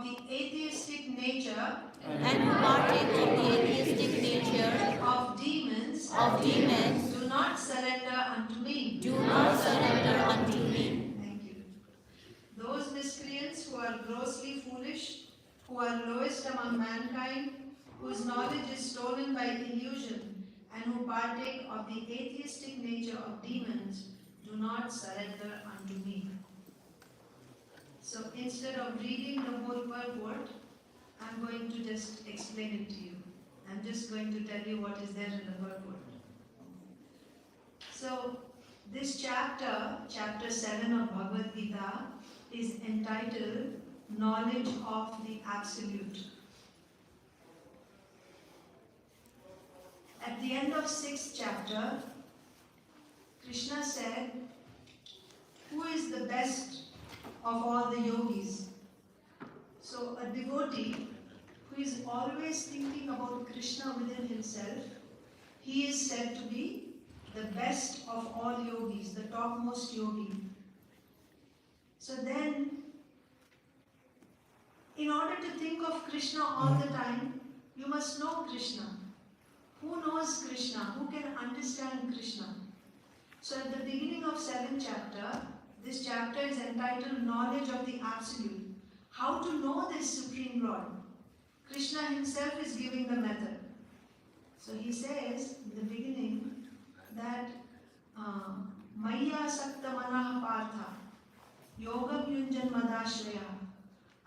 of the atheistic nature and who partake of the atheistic nature of demons do not surrender unto me. not surrender unto me. Thank you. Those miscreants who are grossly foolish, who are lowest among mankind, whose knowledge is stolen by illusion, and who partake of the atheistic nature of demons, do not surrender unto me. So instead of reading the whole purport, I'm going to just explain it to you. I'm just going to tell you what is there in the purport. So this chapter, chapter 7 of Bhagavad Gita, is entitled Knowledge of the Absolute. At the end of 6th chapter, Krishna said, who is the best of all the yogis? So a devotee who is always thinking about Krishna within himself, he is said to be the best of all yogis, the topmost yogi. So then, in order to think of Krishna all the time, you must know Krishna. Who knows Krishna? Who can understand Krishna? So at the beginning of 7th chapter, this chapter is entitled Knowledge of the Absolute. How to know this Supreme Lord? Krishna himself is giving the method. So he says in the beginning that Maya Sakta Manah Partha Yogam Yunjan Madashraya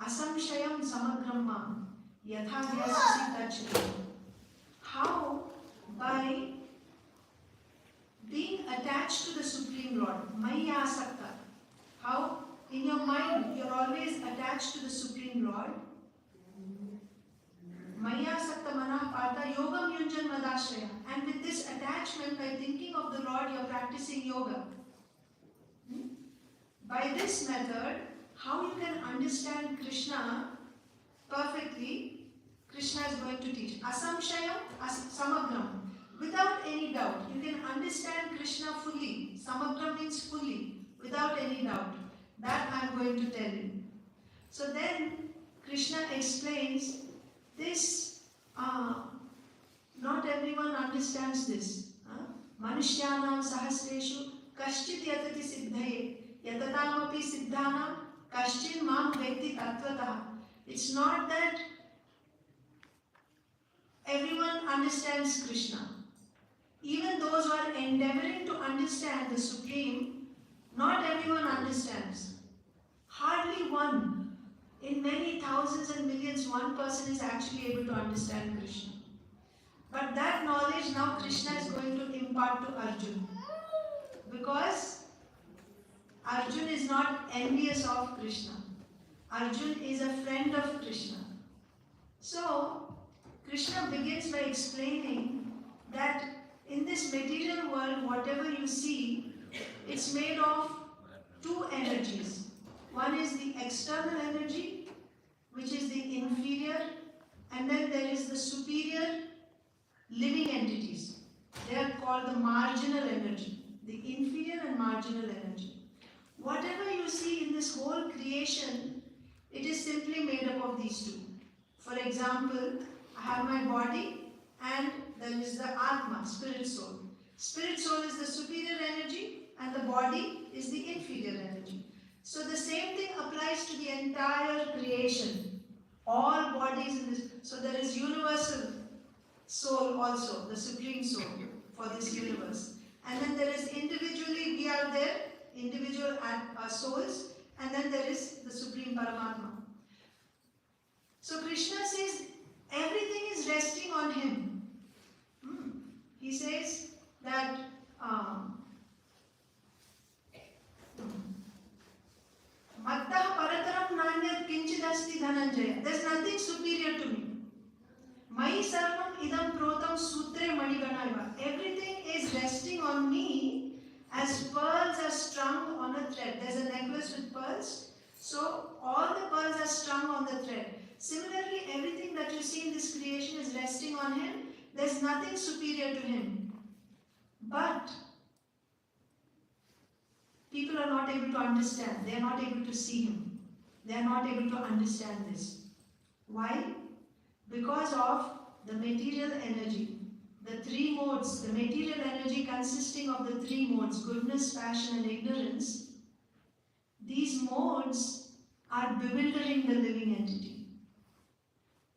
Asamshayam Samagrama Yatha Vyasasi Tachri. How? By being attached to the Supreme Lord. Maya Sakta. How? In your mind, you're always attached to the Supreme Lord. Maya Sakta Manah Partha Yogam Yunjan Madashraya. And with this attachment, by thinking of the Lord, you're practicing yoga. By this method, how you can understand Krishna perfectly, Krishna is going to teach. Asamshayam, samagram. Without any doubt. You can understand Krishna fully. Samagram means fully, without any doubt. That I am going to tell you. So then, Krishna explains this. Not everyone understands this. Manushyanam sahasreshu kashchit yatati siddhaye yatataamapi siddhanam kashchin mam vetti tattvataha. It's not that everyone understands Krishna. Even those who are endeavoring to understand the Supreme, not everyone understands. Hardly one. In many thousands and millions, one person is actually able to understand Krishna. But that knowledge now Krishna is going to impart to Arjuna. Because Arjuna is not envious of Krishna. Arjuna is a friend of Krishna. So, Krishna begins by explaining that in this material world, whatever you see, it's made of two energies. One is the external energy, which is the inferior, and then there is the superior living entities. They are called the marginal energy, the inferior and marginal energy. Whatever you see in this whole creation, it is simply made up of these two. For example, I have my body and there is the Atma, spirit soul. Spirit soul is the superior energy and the body is the inferior energy. So the same thing applies to the entire creation. All bodies in this. So there is universal soul also, the supreme soul for this universe. And then there is individually, we are there, individual souls, and then there is the supreme Paramatma. So Krishna says everything is resting on him. He says that Mattah parataram nanyat kinchidasti dhananjaya. There's nothing superior to me. Mai sarvam idam protam sutre maniganaiva. Everything is resting on me as pearls are strung on a thread. There's a necklace with pearls. So all the pearls are strung on the thread. Similarly, everything that you see in this creation is resting on him. There's nothing superior to him. But people are not able to understand. They are not able to see him. They are not able to understand this. Why? Because of the material energy. The three modes, the material energy consisting of the three modes, goodness, passion and ignorance, these modes are bewildering the living entity.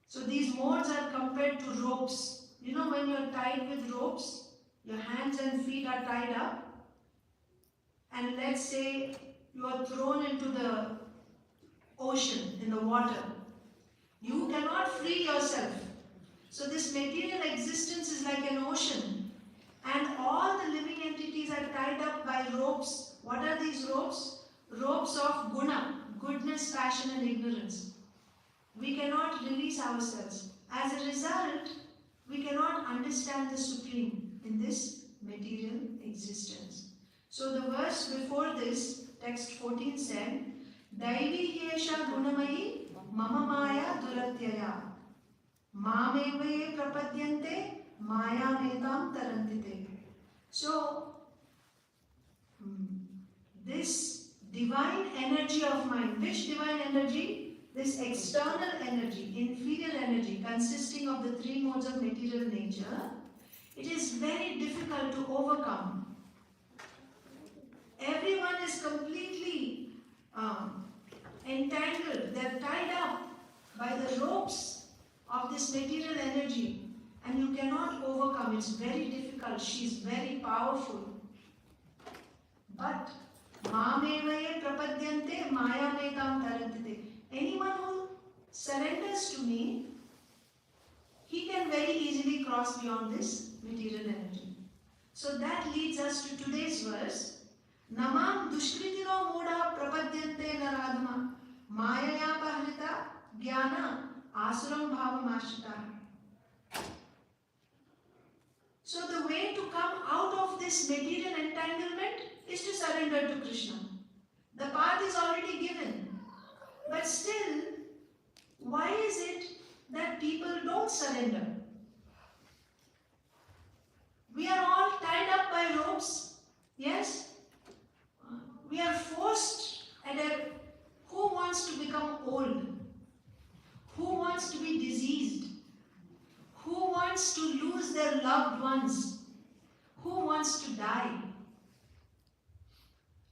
So these modes are compared to ropes. You know, when you're tied with ropes, your hands and feet are tied up, and let's say you are thrown into the ocean, in the water. You cannot free yourself. So this material existence is like an ocean, and all the living entities are tied up by ropes. What are these ropes? Ropes of guna, goodness, passion and ignorance. We cannot release ourselves. As a result, we cannot understand the Supreme in this material existence. So the verse before this, text 14 said, Daivi Yesha Gunamayi Mama Maya Duratyaya Mameve Prapadyante Maya Metam Tarantite. So, this divine energy of mind, which divine energy? This external energy, inferior energy, consisting of the three modes of material nature, it is very difficult to overcome. Everyone is completely entangled, they're tied up by the ropes of this material energy, and you cannot overcome. It's very difficult. She's very powerful. But Mamevaye Prapadyante Maya Metam Tarantite. Anyone who surrenders to me, he can very easily cross beyond this material energy. So that leads us to today's verse. Namam dushkritino muda prapadyante naradama mayaya pahrita jnana asuram bhavamashita. So the way to come out of this material entanglement is to surrender to Krishna. The path is already given. But still, why is it that people don't surrender? We are all tied up by ropes, yes? We are forced who wants to become old? Who wants to be diseased? Who wants to lose their loved ones? Who wants to die?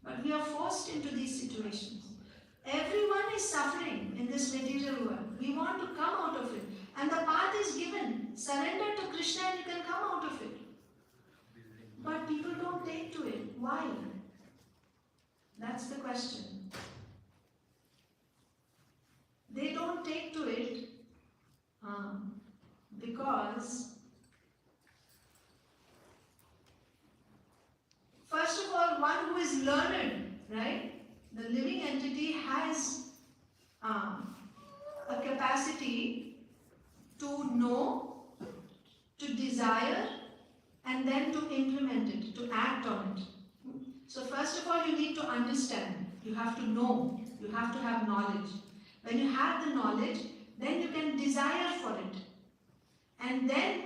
But we are forced into these situations. Everyone is suffering in this material world. We want to come out of it. And the path is given. Surrender to Krishna and you can come out of it. But people don't take to it. Why? That's the question. They don't take to it because, first of all, one who is learned, right? The living entity has a capacity to know, to desire, and then to implement it, to act on it. So first of all, you need to understand. You have to know. You have to have knowledge. When you have the knowledge, then you can desire for it. And then,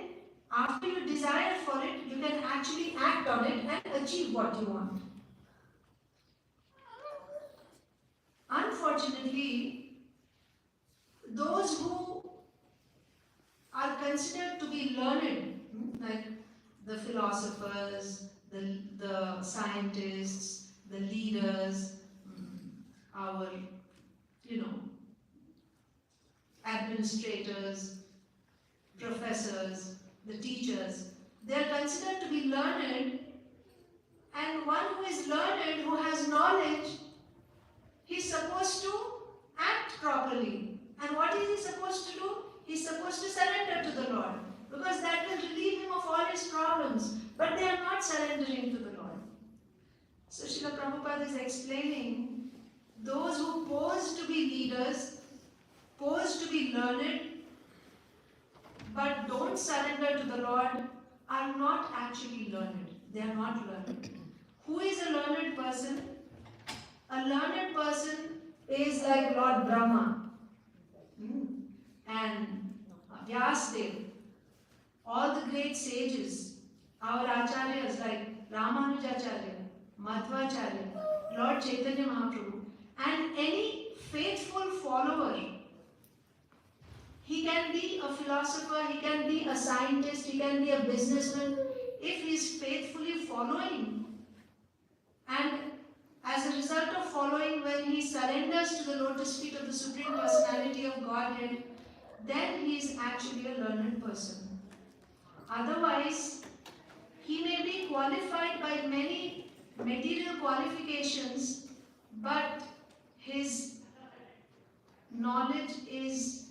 after you desire for it, you can actually act on it and achieve what you want. Unfortunately, those who are considered to be learned, like the philosophers, the scientists, the leaders, our, administrators, professors, the teachers, they are considered to be learned, and one who is learned, who has knowledge, he's supposed to act properly. And what is he supposed to do? He's supposed to surrender to the Lord, because that will relieve him of all his problems. But they are not surrendering to the Lord. So Srila Prabhupada is explaining, those who pose to be leaders, pose to be learned, but don't surrender to the Lord, are not actually learned. They are not learned. Who is a learned person? A learned person is like Lord Brahma and Vyasdev, all the great sages, our acharyas like Ramanujacharya, Madhvacharya, Lord Chaitanya Mahaprabhu, and any faithful follower can be a philosopher, he can be a scientist, he can be a businessman if he is faithfully following. And as a result of following, when he surrenders to the lotus feet of the Supreme Personality of Godhead, then he is actually a learned person. Otherwise, he may be qualified by many material qualifications, but his knowledge is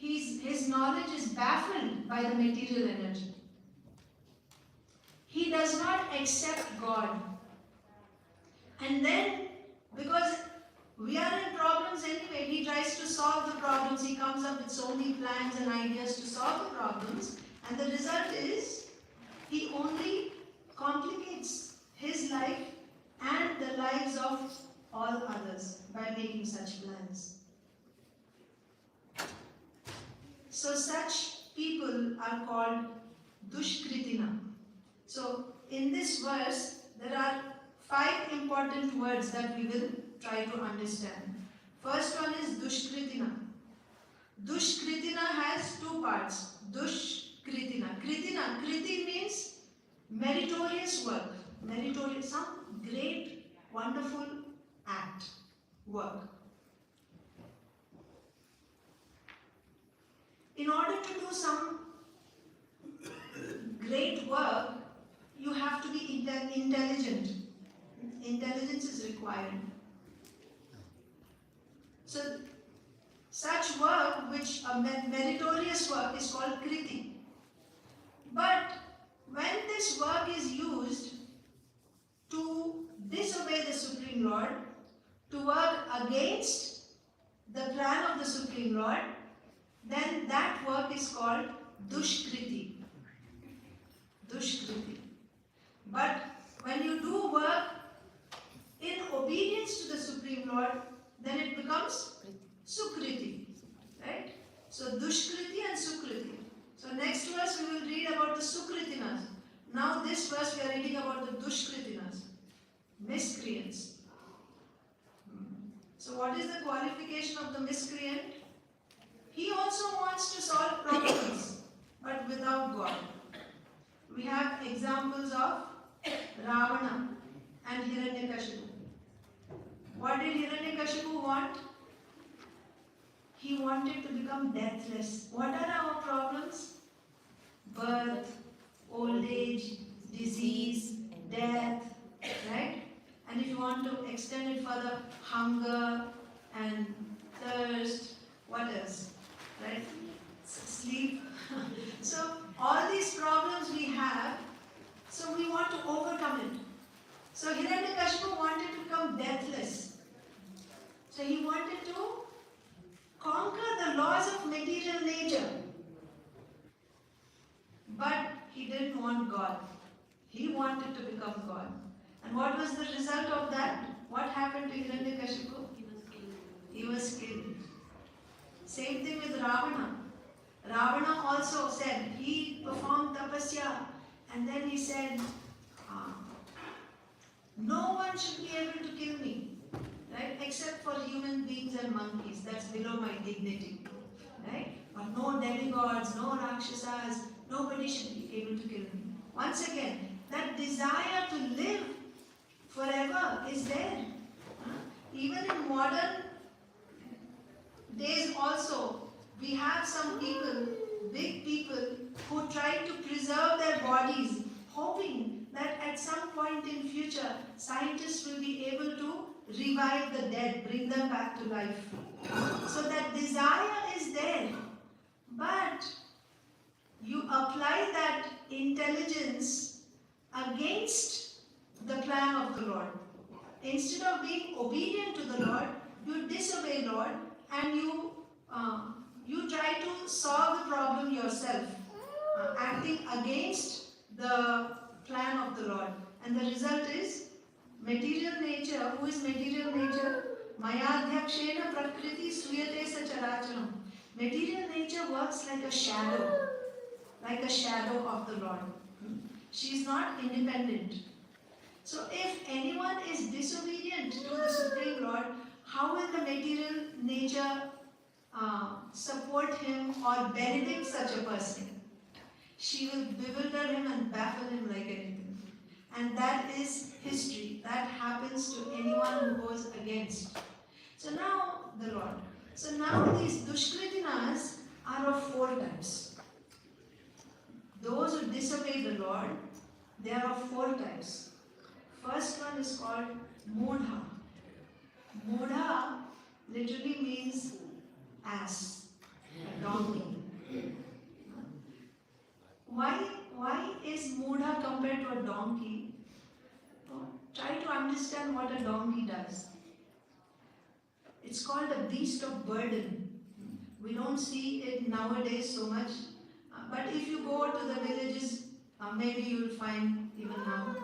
his knowledge is baffled by the material energy. He does not accept God. And then, because we are in problems anyway, he tries to solve the problems. He comes up with so many plans and ideas to solve the problems. And the result is, he only complicates his life and the lives of all others by making such plans. So such people are called Dushkritina. So in this verse, there are 5 important words that we will try to understand. First one is Dushkritina. Dushkritina has 2 parts. Dushkritina. Kritina. Kriti means meritorious work. Meritorious, some great, wonderful act, work. In order to do some great work, you have to be intelligent. Intelligence is required. So, such work, which a meritorious work, is called kriti. But when this work is used to disobey the Supreme Lord, to work against the plan of the Supreme Lord, then that work is called Dushkriti. Dushkriti. But when you do work in obedience to the Supreme Lord, then it becomes Sukriti. Right? So Dushkriti and Sukriti. So next verse we will read about the Sukritinas. Now this verse we are reading about the Dushkritinas. Miscreants. So what is the qualification of the miscreant? He also wants to solve problems, but without God. We have examples of Ravana and Hiranyakashipu. What did Hiranyakashipu want? He wanted to become deathless. What are our problems? Birth, old age, disease, death, right? And if you want to extend it further, hunger and thirst, what else? Right? Sleep. So all these problems we have, so we want to overcome it. So Hiranyakashipu wanted to become deathless. So he wanted to conquer the laws of material nature. But he didn't want God. He wanted to become God. And what was the result of that? What happened to Hiranyakashipu? He was killed. Same thing with Ravana. Ravana also said, he performed tapasya, and then he said, no one should be able to kill me, right? Except for human beings and monkeys. That's below my dignity, right? But no demigods, no rakshasas, nobody should be able to kill me. Once again, that desire to live forever is there. Even in modern days also, we have some people, big people, who try to preserve their bodies, hoping that at some point in future, scientists will be able to revive the dead, bring them back to life. So that desire is there. But you apply that intelligence against the plan of the Lord. Instead of being obedient to the Lord, you disobey Lord and you try to solve the problem yourself, acting against the plan of the Lord. And the result is material nature. Who is material nature? Mayadhyakshena prakriti suyate sacharacharam. Material nature works like a shadow of the Lord. She is not independent. So if anyone is disobedient to the Supreme Lord, how will the material nature support him or benedict such a person. She will bewilder him and baffle him like anything. And that is history. That happens to anyone who goes against. So now the Lord. So now these Dushkritinas are of four types. Those who disobey the Lord, they are of four types. First one is called Mudha. Mudha literally means ass, a donkey. Why is Mudha compared to a donkey? Try to understand what a donkey does. It's called a beast of burden. We don't see it nowadays so much, but if you go to the villages, maybe you'll find even now.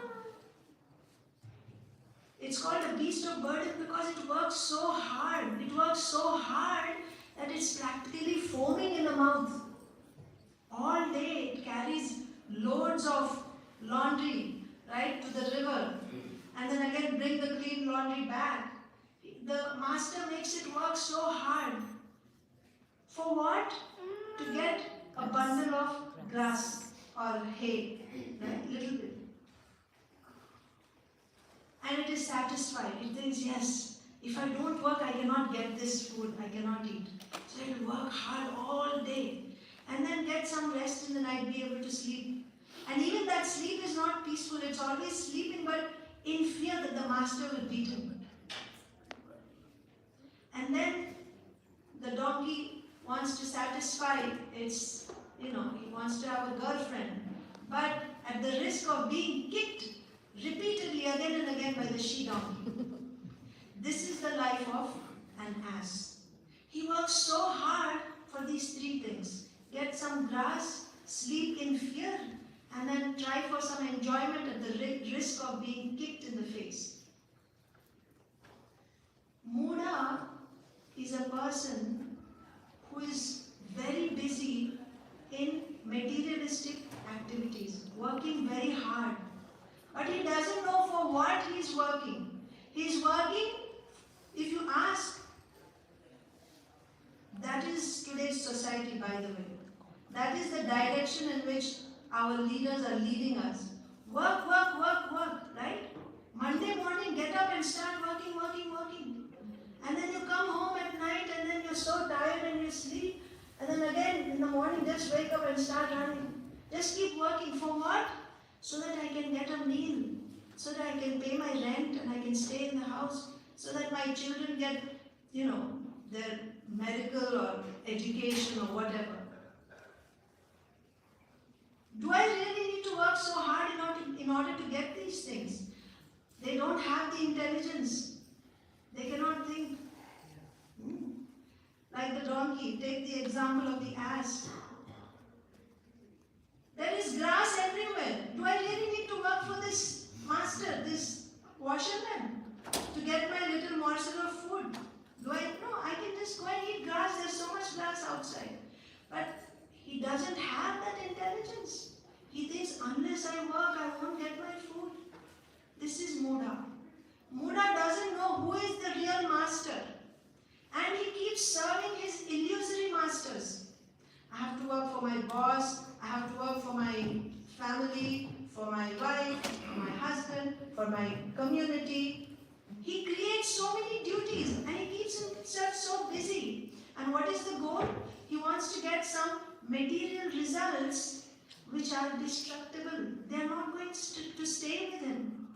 It's called a beast of burden because it works so hard. It works so hard that it's practically foaming in the mouth. All day it carries loads of laundry, right, to the river, and then again bring the clean laundry back. The master makes it work so hard. For what? To get a bundle of grass or hay, right? Little bit. And it is satisfied. It thinks, yes, if I don't work, I cannot get this food, I cannot eat. So it will work hard all day. And then get some rest in the night, be able to sleep. And even that sleep is not peaceful, it's always sleeping, but in fear that the master will beat him. And then the donkey wants to satisfy its, he wants to have a girlfriend. But at the risk of being kicked repeatedly again and again by the she-donkey. This is the life of an ass. He works so hard for these three things. Get some grass, sleep in fear, and then try for some enjoyment at the risk of being kicked in the face. Mudha is a person who is very busy in materialistic activities, working very hard. But he doesn't know for what he is working. He is working, if you ask, that is today's society, by the way. That is the direction in which our leaders are leading us. Work, work, work, work, right? Monday morning, get up and start working, working, working. And then you come home at night and then you're so tired and you sleep. And then again in the morning, just wake up and start running. Just keep working. For what? So that I can get a meal. So that I can pay my rent and I can stay in the house. So that my children get, their medical or education or whatever. Do I really need to work so hard in order to get these things? They don't have the intelligence. They cannot think. Like the donkey, take the example of the ass. There is grass everywhere. Do I really need to work for this master, this washerman, to get my little morsel of food? No, I can just go and eat grass. There's so much grass outside. But he doesn't have that intelligence. He thinks, unless I work, I won't get my food. This is Mudha. Mudha doesn't know who is the real master. And he keeps serving his illusory masters. I have to work for my boss. I have to work for my family, for my wife, for my husband, for my community. He creates so many duties and he keeps himself so busy. And what is the goal? He wants to get some material results which are destructible. They are not going to stay with him.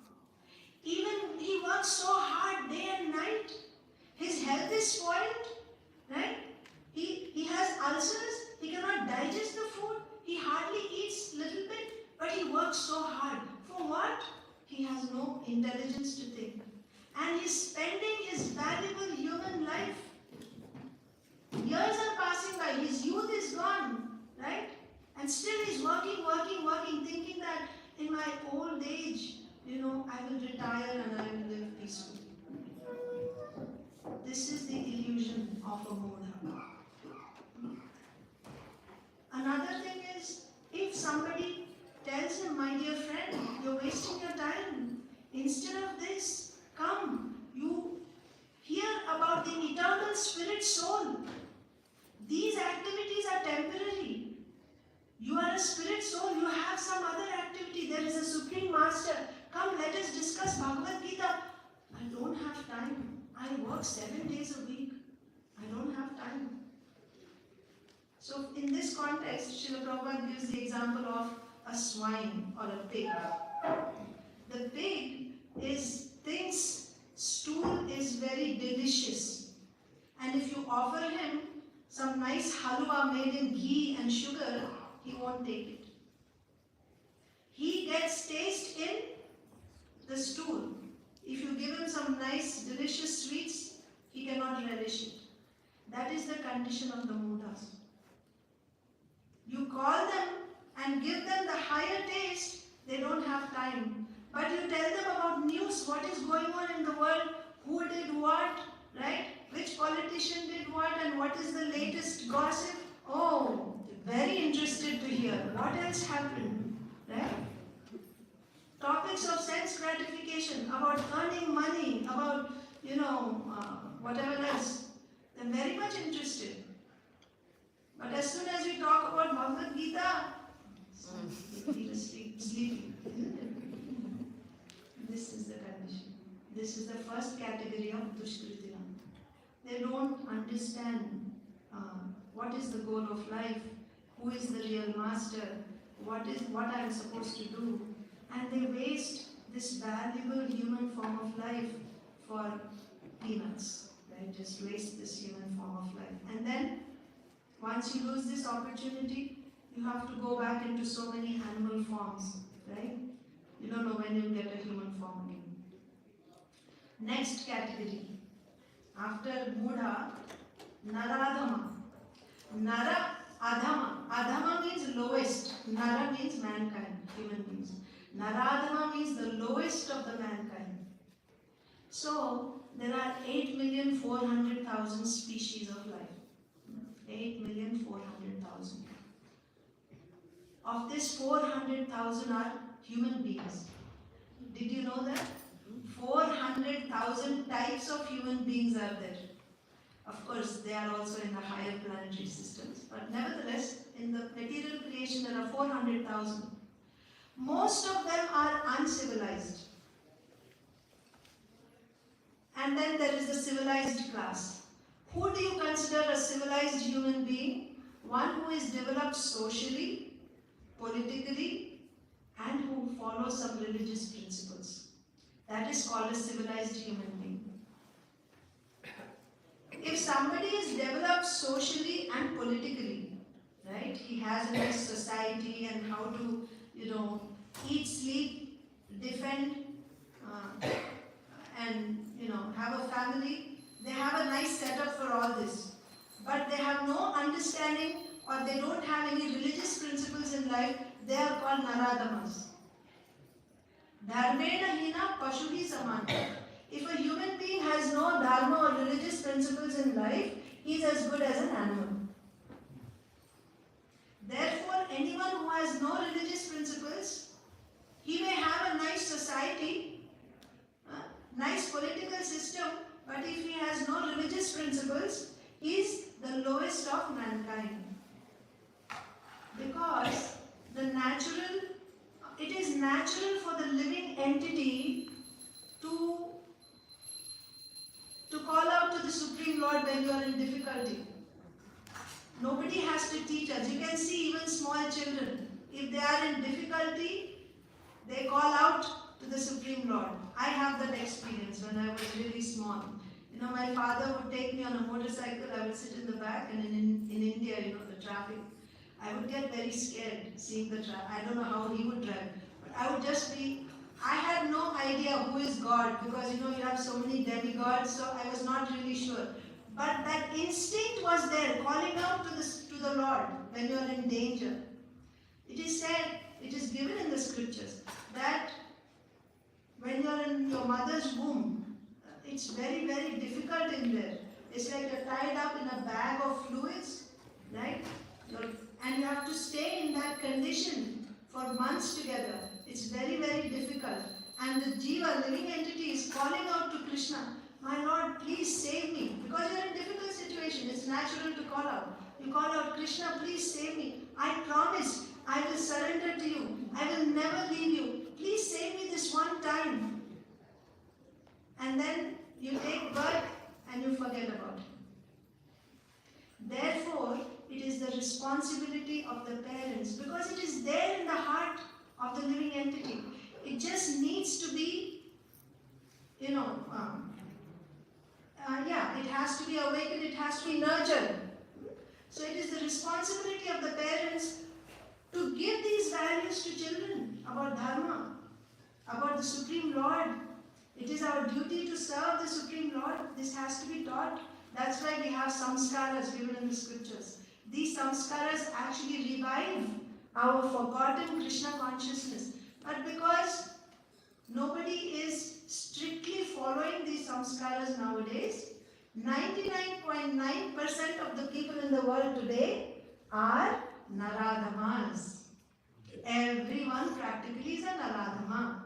Even he works so hard day and night. His health is spoiled, right? He has ulcers. He cannot digest the food. He hardly eats little bit, but he works so hard. For what? He has no intelligence to think. And he's spending his valuable human life. Years are passing by. His youth is gone, right? And still he's working, working, working, thinking that in my old age, I will retire and I will live peacefully. This is the illusion of a Mudha. Another thing is, if somebody tells him, my dear friend, you're wasting your time. Instead of this, come, you hear about the eternal spirit soul. You are a spirit soul, you have some other activity. There is a Supreme Master. Come, let us discuss Bhagavad Gita. I don't have time. I work 7 days a week. I don't have time. So, in this context, Srila Prabhupada gives the example of a swine or a pig. The pig thinks stool is very delicious. And if you offer him some nice halwa made in ghee and sugar, he won't take it. He gets taste in the stool. If you give him some nice delicious sweets, he cannot relish it. That is the condition of the Mudas. You call them and give them the higher taste, they don't have time. But you tell them about news, what is going on in the world, who did what, right? Which politician did what, and what is the latest gossip? Oh, very interested to hear. What else happened, right? Topics of sense gratification, about earning money, about, whatever else. They're very much interested. But as soon as we talk about Bhagavad Gita, feel sleepy. This is the condition. This is the first category of Dushkritina. They don't understand what is the goal of life, who is the real master, what I am supposed to do. And they waste this valuable human form of life for peanuts. Right? Just waste this human form of life. And then, once you lose this opportunity, you have to go back into so many animal forms. Right? You don't know when you'll get a human form again. Next category. After Mudha, Naradhama. Nara, Adhama. Adhama means lowest. Nara means mankind, human beings. Naradhama means the lowest of the mankind. So, there are 8,400,000 species of life. 8,400,000. Of this, 400,000 are human beings. Did you know that? 400,000 types of human beings are there. Of course, they are also in the higher planetary systems. But nevertheless, in the material creation, there are 400,000. Most of them are uncivilized. And then there is the civilized class. Who do you consider a civilized human being? One who is developed socially, politically, and who follows some religious principles. That is called a civilized human being. If somebody is developed socially and politically, right? He has a nice society and how to, eat, sleep, defend, and, have a family. They have a nice setup for all this. But they have no understanding or they don't have any religious principles in life. They are called Naradamas. Dharmena hina pashuhi samanta. If a human being has no dharma or religious principles in life, he is as good as an animal. Therefore, anyone who has no religious principles, he may have a nice society, nice political system, but if he has no religious principles, he is the lowest of mankind. Because it is natural for the living entity to call out to the Supreme Lord when you are in difficulty. Nobody has to teach us. You can see even small children. If they are in difficulty, they call out to the Supreme Lord. I have that experience when I was really small. My father would take me on a motorcycle. I would sit in the back, and in India, the traffic, I would get very scared seeing the traffic. I don't know how he would drive, but I would just be. I had no idea who is God because you have so many demigods, so I was not really sure. But that instinct was there, calling out to the Lord when you are in danger. It is said, it is given in the scriptures, that when you are in your mother's womb, it's very, very difficult in there. It's like you're tied up in a bag of fluids, right? And you have to stay in that condition for months together. It's very, very difficult. And the jiva, living entity, is calling out to Krishna, "My Lord, please save me," because you're in difficult situation. situation, it's natural to call out. You call out, Krishna, please save me. I promise I will surrender to you. I will never leave you. Please save me this one time. And then you take birth and you forget about it. Therefore, it is the responsibility of the parents, because it is there in the heart of the living entity. It just needs to be, it has to be awakened, it has to be nurtured. So it is the responsibility of the parents to give these values to children about Dharma, about the Supreme Lord. It is our duty to serve the Supreme Lord. This has to be taught. That's why we have samskaras given in the scriptures. These samskaras actually revive our forgotten Krishna consciousness. But because nobody is strictly following these samskaras nowadays, 99.9% of the people in the world today are Naradhamas. Everyone practically is a Naradhama.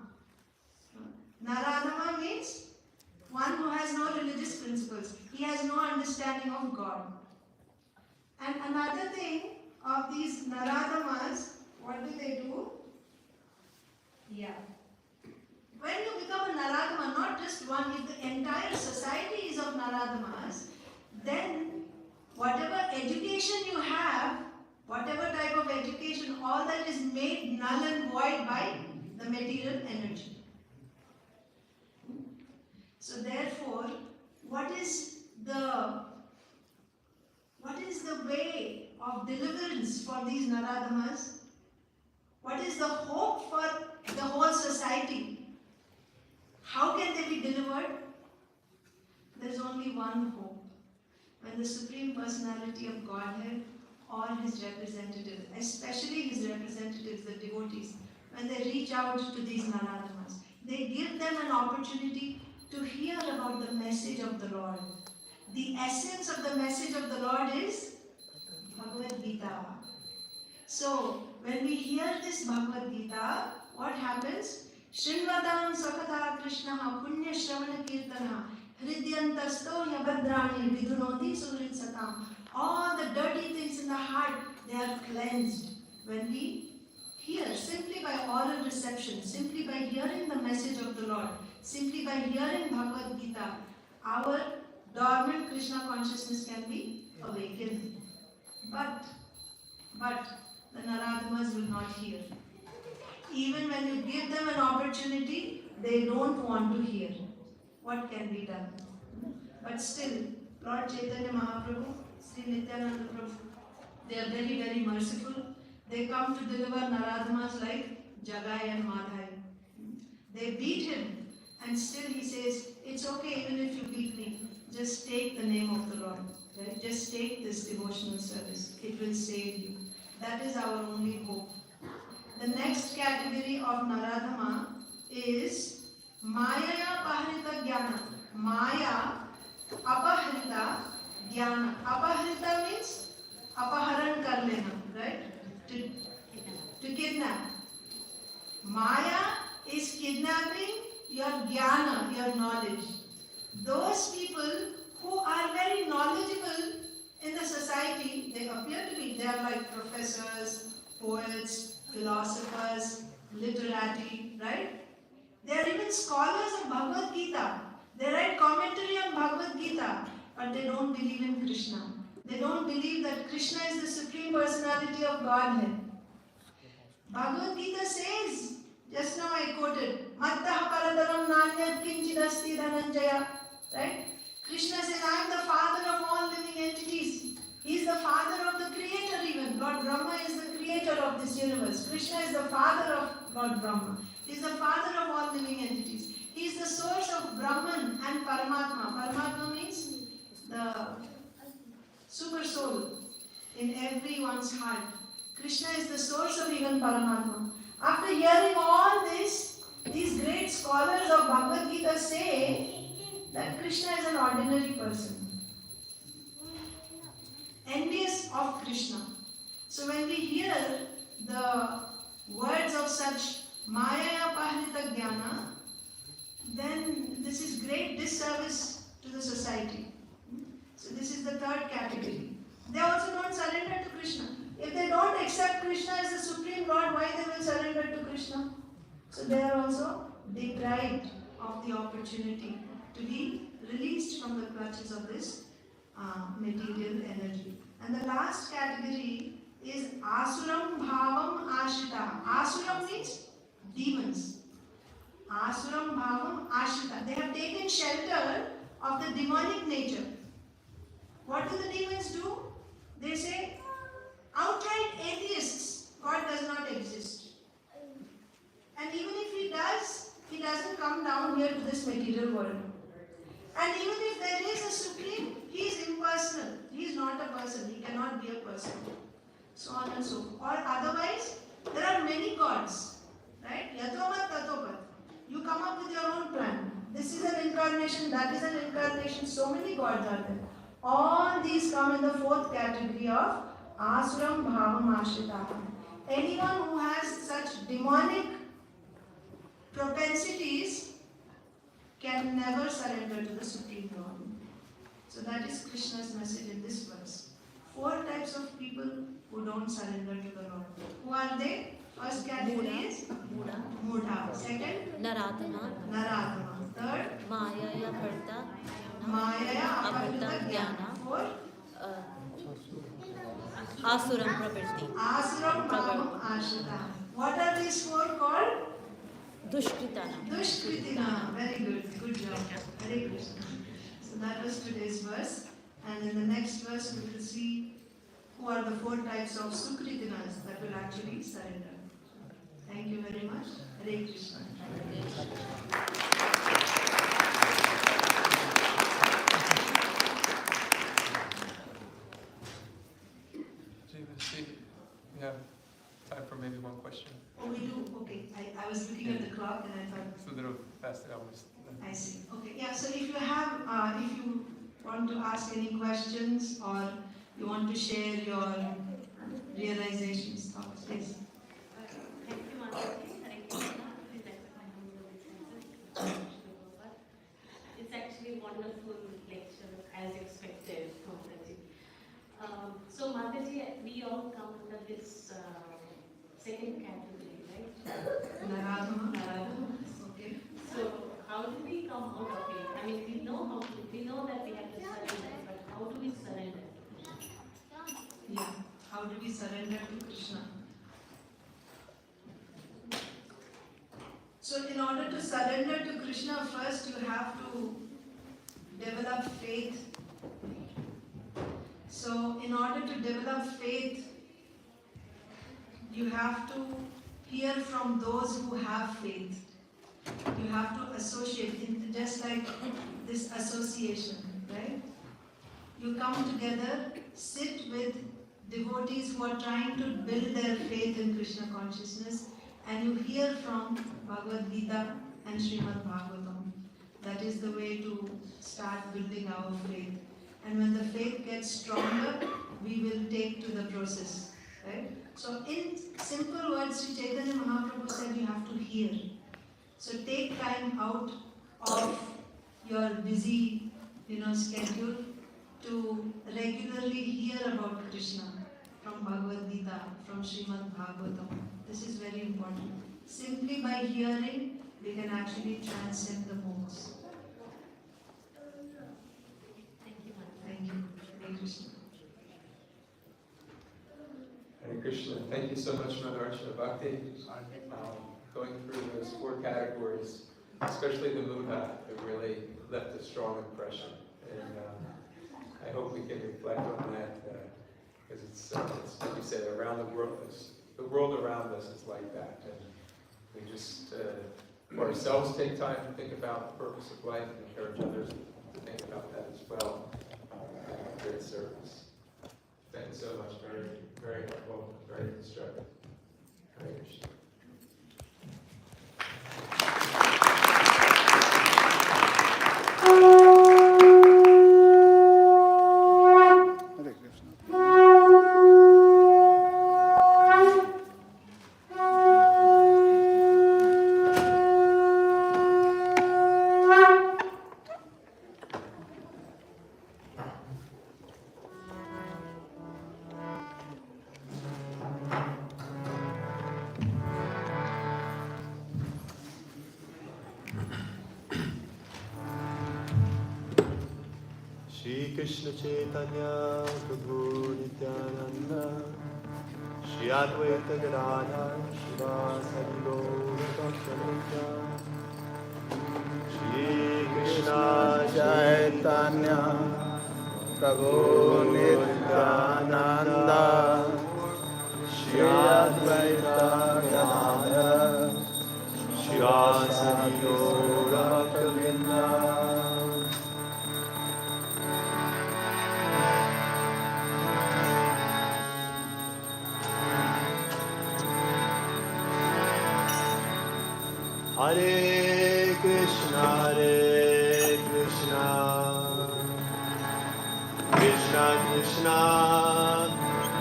Naradhama means one who has no religious principles. He has no understanding of God. And another thing of these Naradhamas, what do they do? Yeah. When you become a Naradhama, not just one, if the entire society is of Naradhamas, then whatever education you have, whatever type of education, all that is made null and void by the material energy. So therefore, what is the way of deliverance for these Naradhamas? What is the hope for the whole society? How can they be delivered? There is only one hope. When the Supreme Personality of Godhead or His representatives, especially His representatives, the devotees, when they reach out to these Naradhamas, they give them an opportunity to hear about the message of the Lord. The essence of the message of the Lord is Bhagavad Gita. So, when we hear this Bhagavad Gita, what happens? Shrinvatam Sakata Krishna Punya Shravana Kirtana Hridyantasto Yabhadrani Vidunoti Surit Satam. All the dirty things in the heart, they are cleansed when we hear, simply by oral reception, simply by hearing the message of the Lord, simply by hearing Bhagavad Gita, our dormant Krishna consciousness can be awakened. But the Naradhamas will not hear. Even when you give them an opportunity, they don't want to hear. What can be done? But still, Lord Chaitanya Mahaprabhu, Sri Nityananda Prabhu, they are very, very merciful. They come to deliver Naradhamas like Jagai and Madhai. They beat him, and still he says, it's okay even if you beat me, just take the name of the Lord. Right? Just take this devotional service. It will save you. That is our only hope. The next category of Naradhama is Maya Apahrita Jnana. Maya Apahrita Jnana. Apahrita means Apaharan kar lena, right? To kidnap. Maya is kidnapping your jnana, your knowledge. Those people who are very knowledgeable in the society, they appear to be, they are like professors, poets, philosophers, literati, right? They are even scholars of Bhagavad Gita. They write commentary on Bhagavad Gita, but they don't believe in Krishna. They don't believe that Krishna is the Supreme Personality of Godhead. Bhagavad Gita says, just now I quoted, Mattaha paradaram nanyat kinchidasti dhananjaya, right? Krishna says, I am the father of all living entities. He is the father of the creator even. Lord Brahma is the creator of this universe. Krishna is the father of Lord Brahma. He is the father of all living entities. He is the source of Brahman and Paramatma. Paramatma means the super soul in everyone's heart. Krishna is the source of even Paramatma. After hearing all this, these great scholars of Bhagavad Gita say that Krishna is an ordinary person, envious of Krishna. So when we hear the words of such Maya Pahrita Jnana, then this is great disservice to the society. So So this is the third category. They also don't surrender to Krishna. If they don't accept Krishna as the Supreme Lord, why they will surrender to Krishna? So they are also deprived of the opportunity to be released from the clutches of this material energy. And the last category is Asuram Bhavam Ashita. Asuram means demons. Asuram Bhavam Ashita. They have taken shelter of the demonic nature. What do the demons do? They say, outright atheists, God does not exist. And even if He does, He doesn't come down here to this material world. And even if there is a Supreme, He is impersonal. He is not a person. He cannot be a person. So on and so forth. Or otherwise, there are many gods. Right? Yatomat tatopat. You come up with your own plan. This is an incarnation, that is an incarnation. So many gods are there. All these come in the fourth category of Asuram Bhavam Ashita. Anyone who has such demonic propensities can never surrender to the Supreme Lord. So that is Krishna's message in this verse. 4 types of people who don't surrender to the Lord. Who are they? First category is Mudha. Second, Naratama, Naratama. Third, Maya Karta, Maya Aparta Aparta Jnana, Jnana. Fourth, Asuram Pravritti, Asuram Bhavam Ashita. What are these 4 called? Dushkritana. Dushkritina. Very good. Good job. Hare Krishna. So that was today's verse. And in the next verse we will see who are the 4 types of Sukritinas that will actually surrender. Thank you very much. Hare Krishna. We have time for maybe one question. Oh, we do? Okay. I was looking at the clock and I thought, It's a little past the hours. I see. Okay. Yeah, so if you want to ask any questions or you want to share your realizations, thoughts, please. Thank you, Mataji. Hare Krishna. Please accept my humble obeisances. It's actually a wonderful lecture, as expected, Mataji. So, Mataji, we all come under this second category, right? Naradama. Naradama. Okay. So, how do we come out of it? I mean, we know that we have to surrender, but how do we surrender? Yeah. How do we surrender to Krishna? So in order to surrender to Krishna, first you have to develop faith. So in order to develop faith, you have to hear from those who have faith. You have to associate, just like this association, right? You come together, sit with devotees who are trying to build their faith in Krishna consciousness, and you hear from Bhagavad Gita and Srimad Bhagavatam. That is the way to start building our faith. And when the faith gets stronger, we will take to the process, right? So in simple words, Sri Chaitanya Mahaprabhu said you have to hear. So take time out of your busy, schedule to regularly hear about Krishna from Bhagavad Gita, from Srimad Bhagavatam. This is very important. Simply by hearing, we can actually transcend the modes. Thank you, Mataji. Thank you. Hare Krishna. Hare Krishna. Thank you so much, Mother Archana Bhakti. Going through those 4 categories, especially the Mudha, it really left a strong impression. And I hope we can reflect on that because it's like you said, around the world around us is like that. And we just, for ourselves, take time to think about the purpose of life and encourage others to think about that as well. Great service. Thank you so much. Very, very helpful, very constructive. Hare Krishna. Hare Krishna. Krishna Chaitanya Prabhu Nityananda Shri Advaita Gadadhar Shivasari Gaura Bhakta Shri Krishna Chaitanya Prabhu Nityananda Shri Advaita Gadadhar Shivasari Gaura Bhakta Hare Krishna, Krishna Krishna,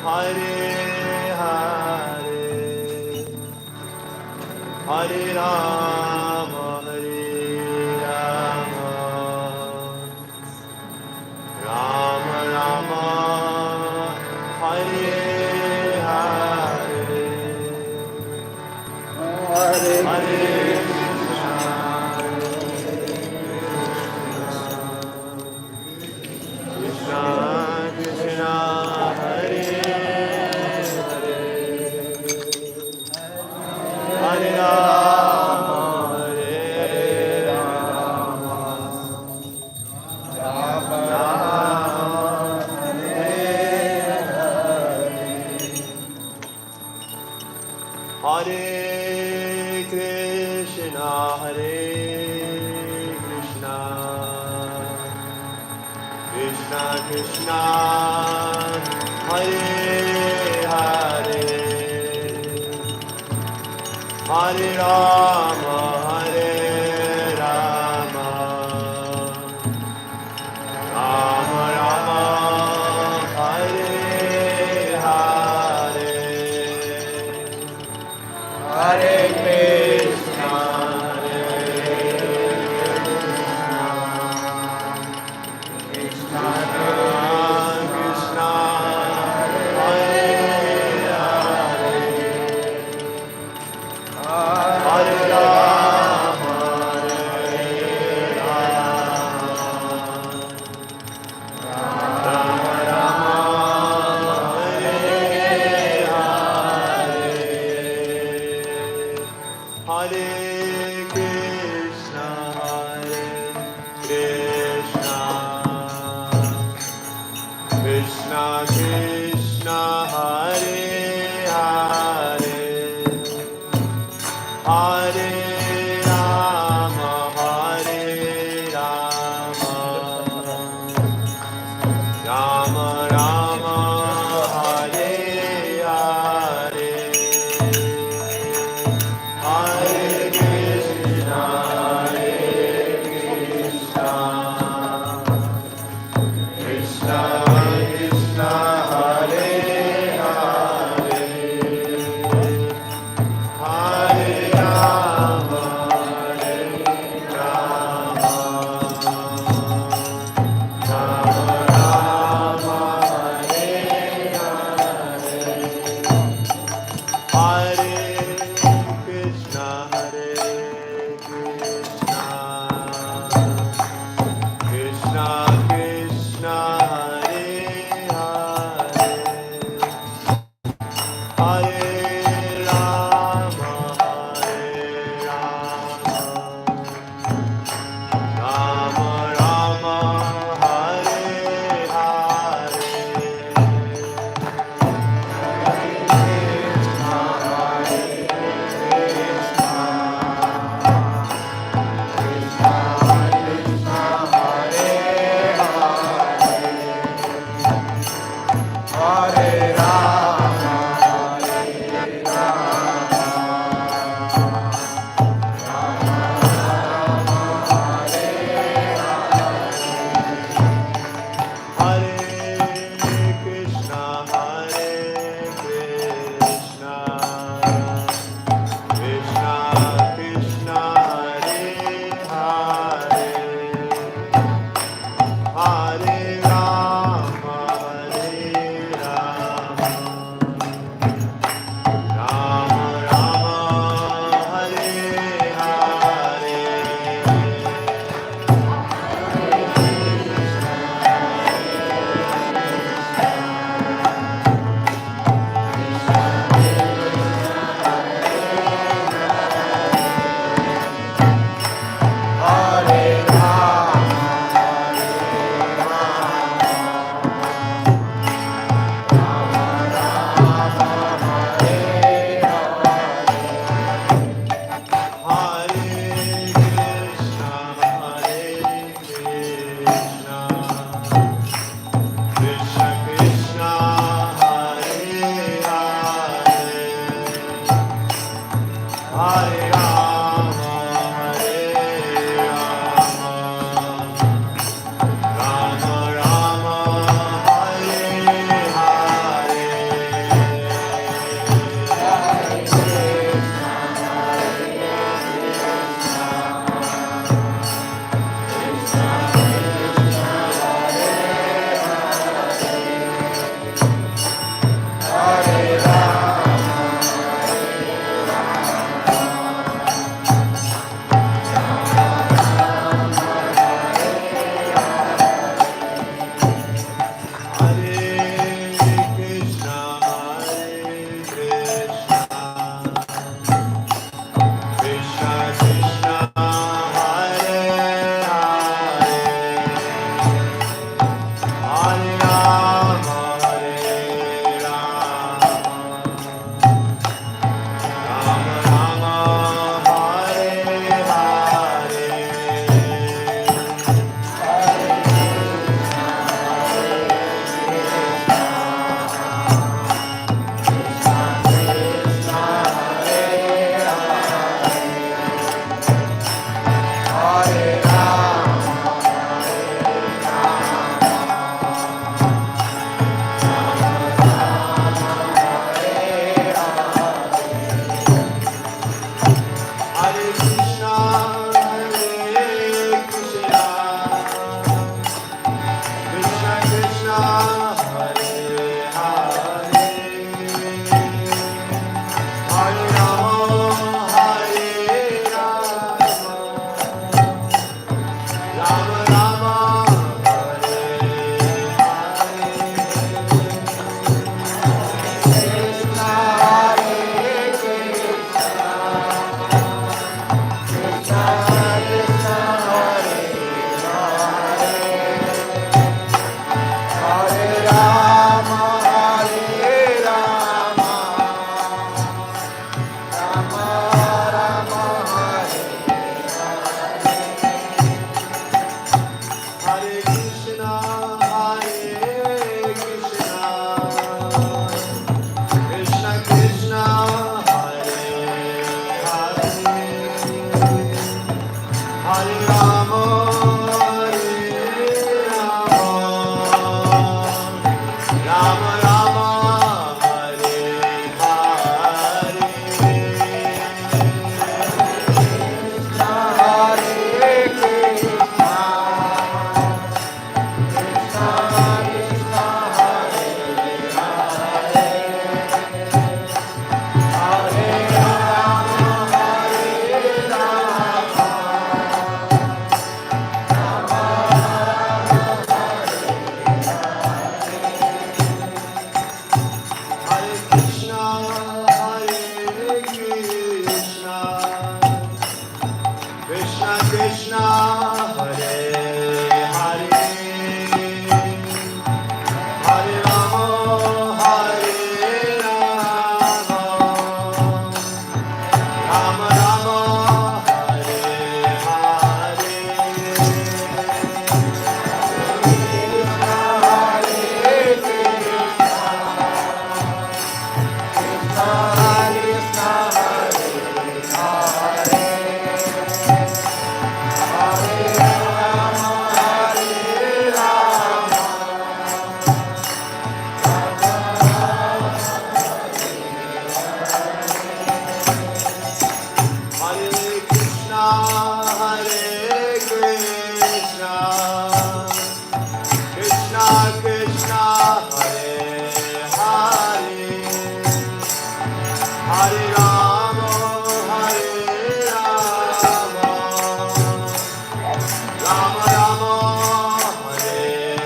Hare Hare, Hare Rama, Rama Rama, Hare Hare, Hare Hare Krishna Krishna, Hare Hare, Hare Rama, Rama Hare Krishna, Krishna Krishna, Hare Hare, Hare Rama, Rama Rama, Hare Hare, Hare Krishna, Krishna Krishna, Hare Hare, Hare Rama, Rama Rama, Hare Hare, Hare Krishna, Krishna Krishna, Hare Hare, Hare Rama, Rama Rama, Hare Hare, Hare Krishna, Krishna Krishna, Hare Hare, Hare Rama, Rama Hare Krishna, Krishna Krishna, Hare Hare, Hare Rama, Rama Rama, Hare Hare, Hare Rama, Hare Krishna, Krishna Krishna, Hare Hare, Hare Rama, Rama Rama Hare Hare Hare Krishna, Hare Krishna, Krishna Krishna, Hare Hare, Hare Rama, Hare Rama, Rama Rama, Hare Hare. Hare Krishna, Hare Krishna, Krishna Krishna, Hare Hare, Hare Rama, Hare Rama, Rama Rama, Hare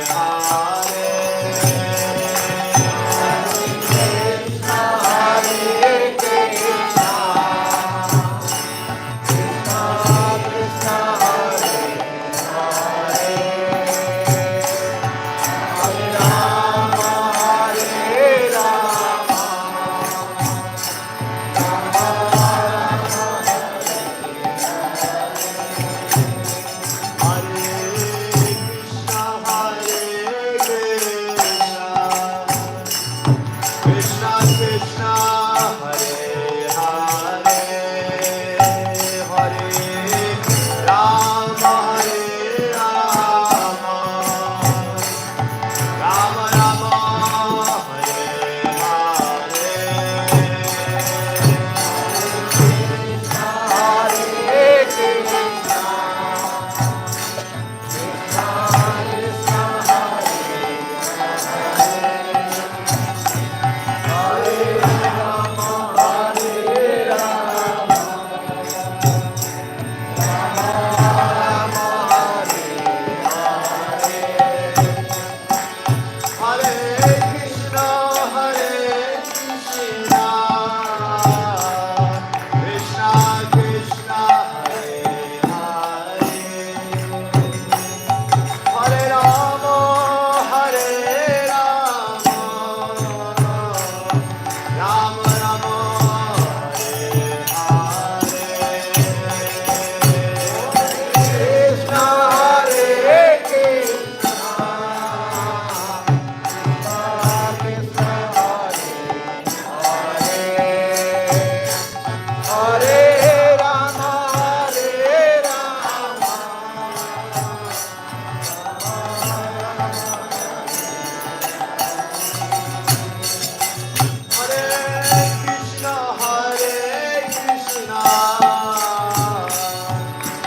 Krishna Krishna, Hare Hare, Hare Rama, Hare Rama, Rama Rama, Hare Hare Krishna, Hare Krishna, Krishna Krishna, Hare Hare, Hare Rama, Hare Rama, Rama Rama, Hare Hare, Krishna Hare Krishna, Hare Rama, Hare Rama, Hare Krishna, Hare Krishna,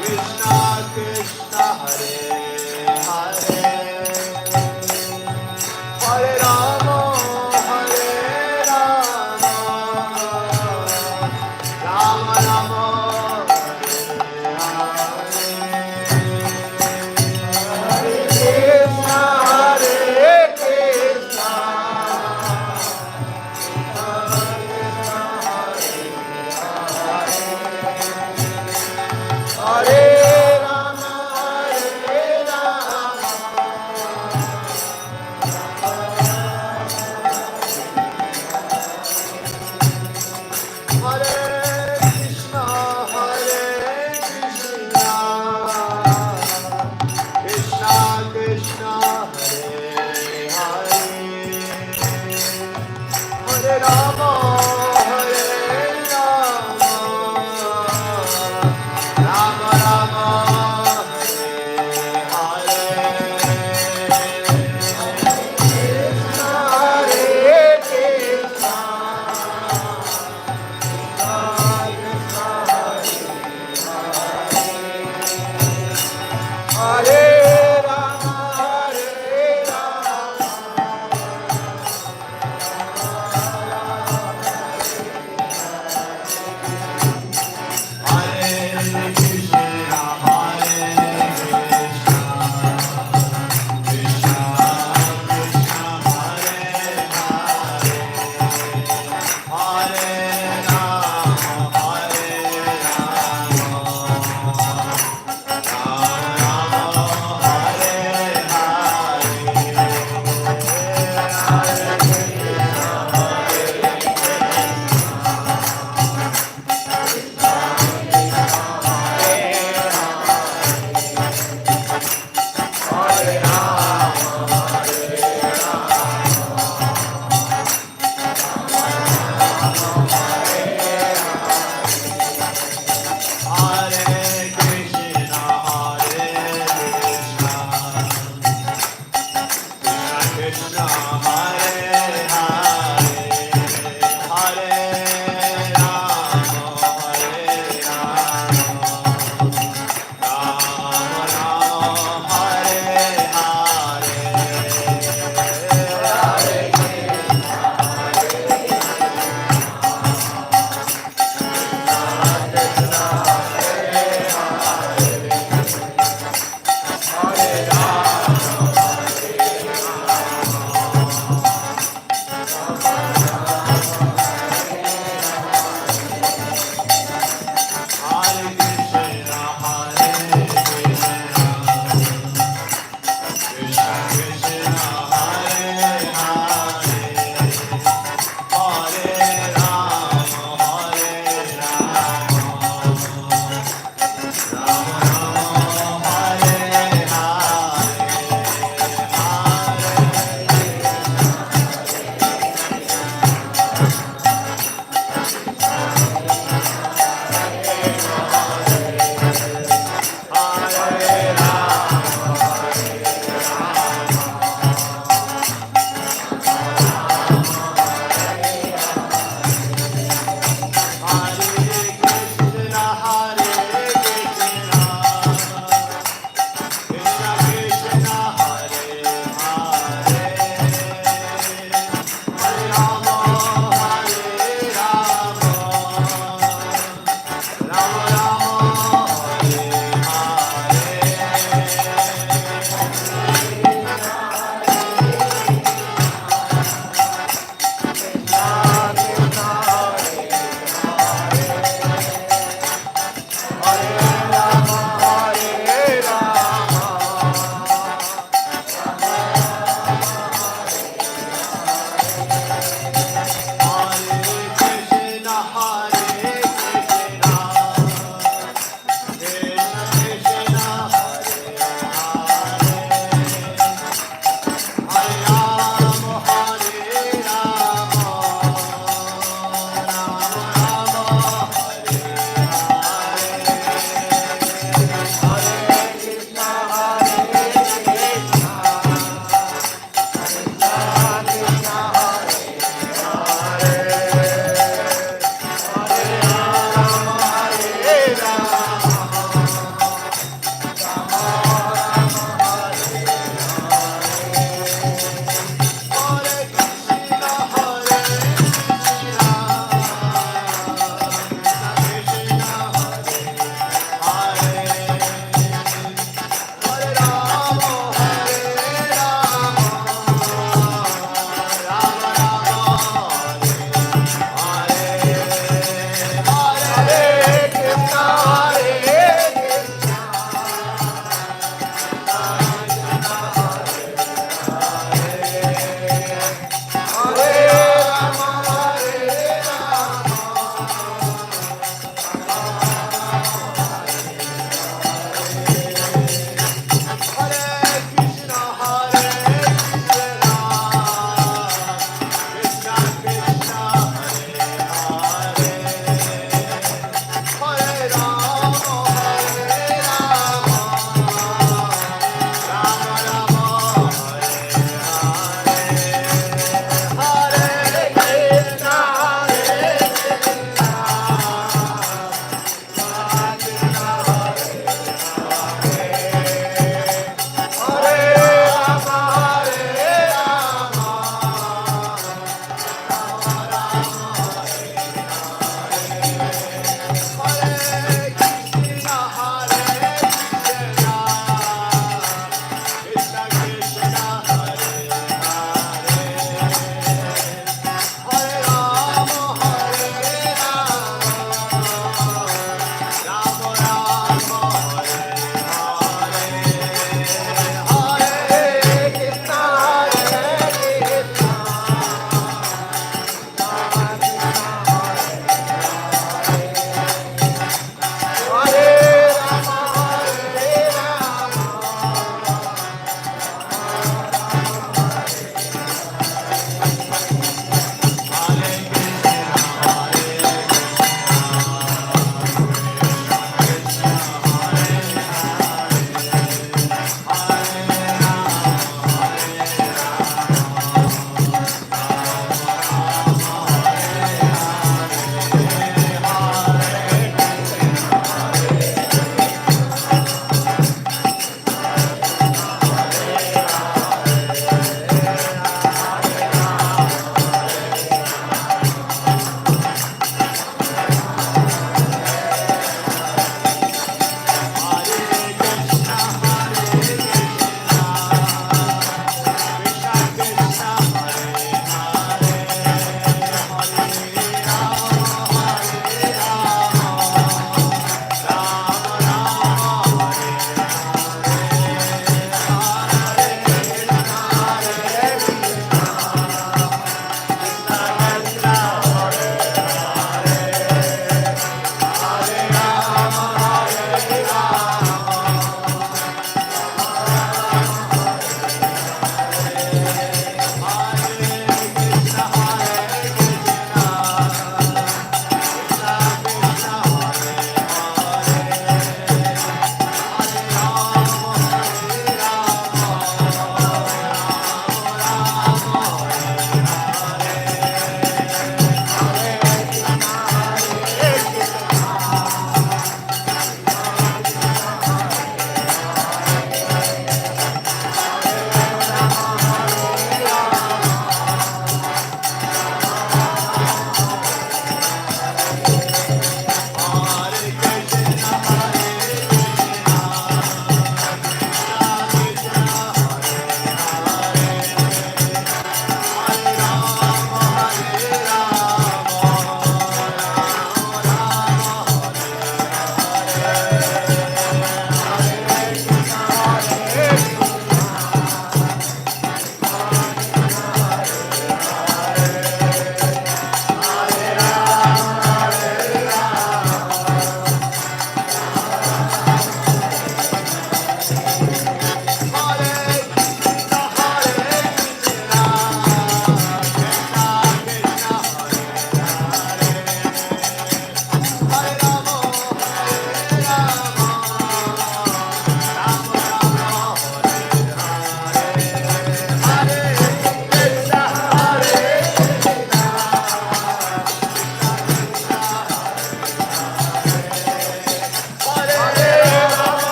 Krishna Krishna, Hare Hare, Hare Rama, Hare Rama, Rama Rama, Hare Krishna, Hare Krishna, Hare Rama, Hare Rama, Hare Krishna, Hare Krishna, Krishna Krishna, Hare Hare, Hare Rama, Hare Rama, Rama Rama, Hare Hare, Krishna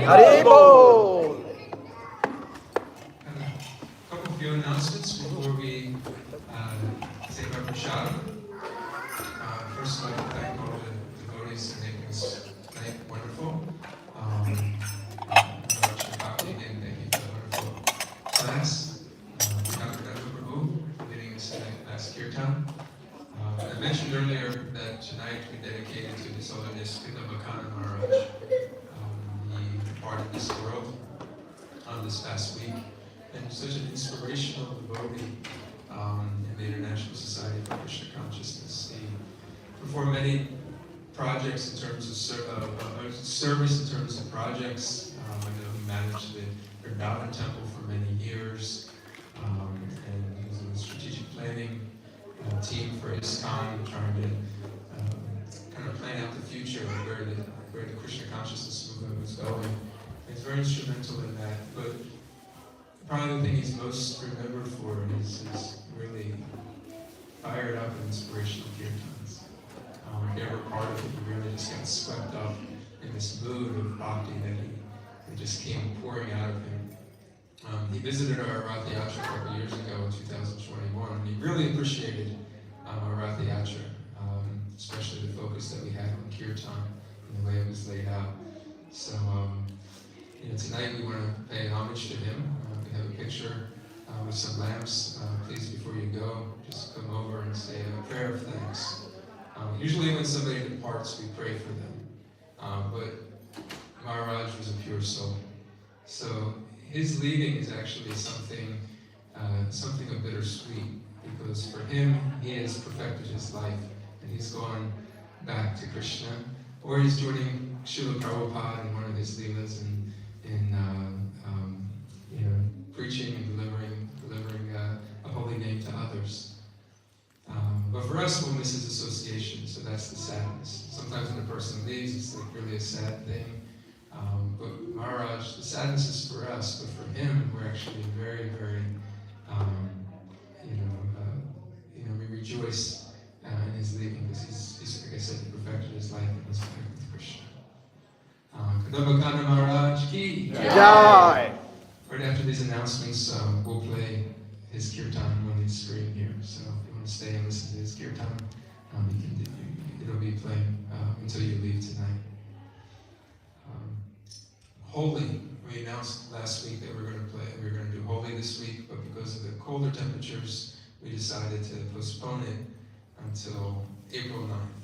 Haribol! A couple of few announcements before we take our prashad. First, I'd like to thank all the devotees for making this night wonderful. Again, thank you for the wonderful class. Dr. Prabhu for leading us tonight last kirtan. I mentioned earlier that tonight we dedicated to His Holiness Kunda Bhakana Maharaj. He departed this world on this past week, and such an inspirational devotee in the International Society for Krishna Consciousness. He performed many projects in terms of service, in terms of projects. I know he managed the Vrindavan Temple for many years, and he was in the strategic planning team for ISKCON, trying to kind of plan out the future of where the Krishna consciousness movement was going. He's very instrumental in that, but probably the thing he's most remembered for is his really fired up and inspirational kirtans. If you ever part of it, you really just got swept up in this mood of bhakti that just came pouring out of him. He visited our Rath Yatra a couple years ago in 2021, and he really appreciated our Rath Yatra, especially the focus that we had on kirtan and the way it was laid out. So tonight we want to pay homage to him. We have a picture with some lamps. Please, before you go, just come over and say a prayer of thanks. Usually when somebody departs, we pray for them. But Maharaj was a pure soul. So his leaving is actually something of bittersweet, because for him, he has perfected his life, and he's gone back to Krishna, or he's joining Srila Prabhupada in one of his leelas in preaching and delivering a holy name to others. But for us, we'll miss his association, so that's the sadness. Sometimes when a person leaves, it's like really a sad thing. But Maharaj, the sadness is for us, but for him, we're actually very, very, we rejoice in his leaving, because he's, like I said, he perfected his life and he's back with Krishna. Kadambakanda Maharaj ki Jai. Right after these announcements, we'll play his kirtan on the screen here. So if you want to stay and listen to his kirtan, it'll be playing until you leave tonight. Holy, we announced last week that we were going to do Holy this week, but because of the colder temperatures, we decided to postpone it until April 9th.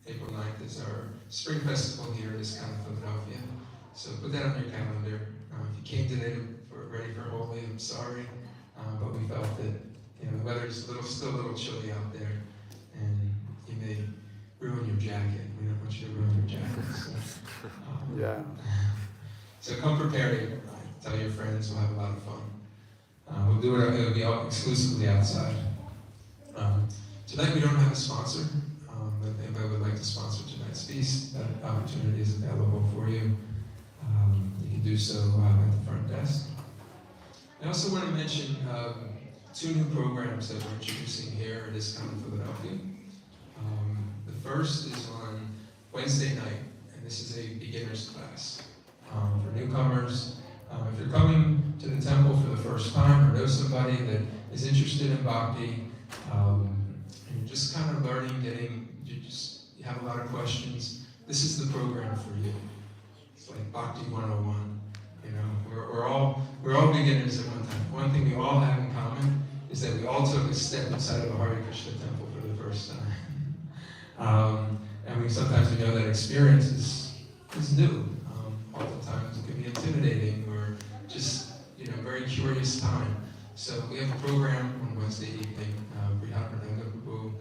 April 9th is our spring festival here in Philadelphia. So put that on your calendar. If you came today ready for Holy, I'm sorry, but we felt that the weather's still a little chilly out there, and you may ruin your jacket. We don't want you to ruin your jacket. So, Yeah. So come prepared. Tell your friends. We'll have a lot of fun. We'll do it. It'll be all exclusively outside. Tonight we don't have a sponsor. If anybody would like to sponsor tonight's feast, that opportunity is available for you. You can do so at the front desk. I also want to mention 2 new programs that we're introducing here at ISKCON Philadelphia. The first is on Wednesday night, and this is a beginner's class for newcomers. If you're coming to the temple for the first time, or know somebody that is interested in bhakti, and you're just kind of learning, you have a lot of questions, this is the program for you. It's like Bhakti 101. We're all beginners at one time. One thing we all have in common is that we all took a step inside of a Hare Krishna temple for the first time. And sometimes we know that experience is new. Oftentimes it can be intimidating or just very curious time. So we have a program on Wednesday evening. Prihapananda Prabhu,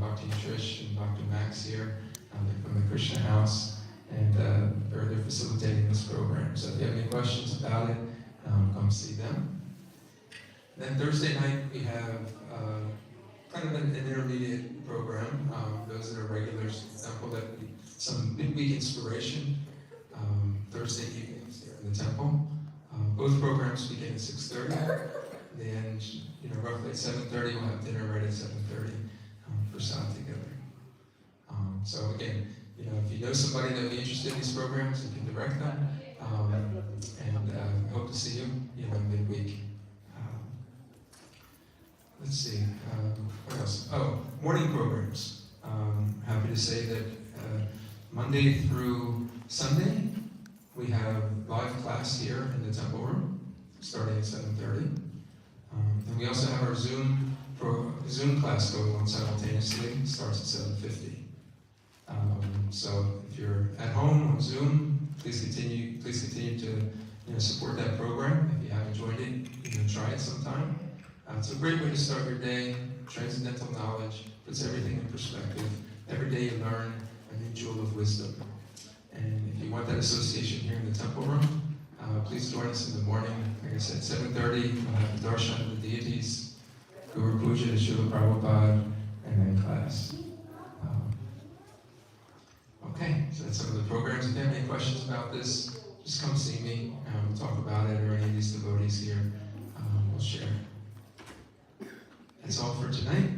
Bhakti Trish, and Bhakti Max here. They're from the Krishna House. And they're facilitating this program. So if you have any questions about it, come see them. Then Thursday night we have kind of an intermediate program. Those that are regulars at the temple, that some midweek inspiration. Thursday evenings here in the temple. Both programs begin at 6:30. They end, roughly at 7:30. We'll have dinner right at 7:30 for Sad together. So again, if you know somebody that would be interested in these programs, you can direct them. And hope to see you, midweek. Let's see, what else? Oh, morning programs. Happy to say that Monday through Sunday, we have live class here in the temple room, starting at 7:30. And we also have our Zoom class going on simultaneously. It starts at 7:50. So if you're at home on Zoom, please continue to support that program. If you haven't joined it, try it sometime. It's a great way to start your day. Transcendental knowledge puts everything in perspective. Every day you learn a new jewel of wisdom. And if you want that association here in the temple room, please join us in the morning. Like I said, 7:30, we'll have the darshan of the deities, Guru Puja to Srila Prabhupada, and then class. Okay, so that's some of the programs. If you have any questions about this, just come see me. We'll talk about it, or any of these devotees here. We'll share. That's all for tonight.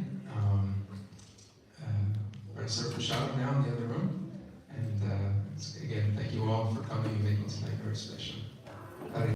We're going to serve prashadam now in the other room. And again, thank you all for coming and making tonight very special.